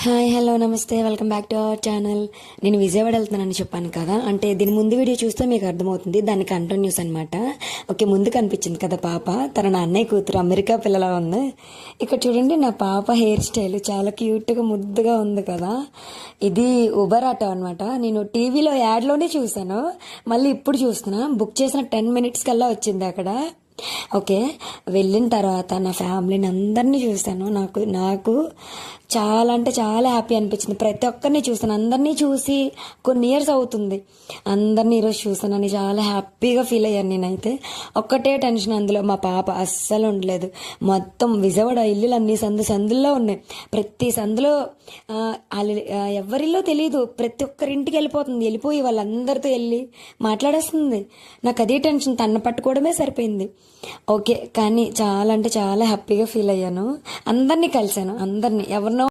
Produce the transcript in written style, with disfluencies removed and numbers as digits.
Hi hello నమస్తే welcome back to our channel. నేను విజయవాడ వెళ్తున్నానని చెప్పాను కదా, అంటే దీని ముందు వీడియో చూస్తే మీకు అర్థమవుతుంది, దాని కంటిన్యూస్ అనమాట. ఓకే, ముందు కనిపించింది కదా పాప, తన నా అన్నయ్య కూతురు అమెరికా పిల్లలా ఉంది. ఇక్కడ చూడండి, నా పాప హెయిర్ స్టైల్ చాలా క్యూట్గా ముద్దుగా ఉంది కదా. ఇది ఉబర్ ఆటో అనమాట. నేను టీవీలో యాడ్లోనే చూసాను, మళ్ళీ ఇప్పుడు చూస్తున్నా. బుక్ చేసిన 10 minutes కల్లా వచ్చింది అక్కడ. ఓకే, వెళ్ళిన తర్వాత నా ఫ్యామిలీని అందరినీ చూశాను. నాకు చాలా అంటే చాలా హ్యాపీ అనిపించింది. ప్రతి ఒక్కరిని చూసాను, అందరినీ చూసి కొన్ని ఇయర్స్ అవుతుంది. అందరినీ ఈరోజు చూసానని చాలా హ్యాపీగా ఫీల్ అయ్యాను. నేనైతే ఒక్కటే టెన్షన్, అందులో మా పాప అస్సలు ఉండలేదు. మొత్తం విజయవాడ ఇల్లులు అన్ని సందుల్లో ఉన్నాయి. ప్రతి సందులో ఎవరిల్లో తెలియదు, ప్రతి ఒక్కరింటికి వెళ్ళిపోయి వాళ్ళందరితో వెళ్ళి మాట్లాడేస్తుంది. నాకు అదే టెన్షన్, తన పట్టుకోవడమే సరిపోయింది. ఓకే, కానీ చాలా అంటే చాలా హ్యాపీగా ఫీల్ అయ్యాను. అందరినీ కలిశాను, అందరినీ ఎవరినో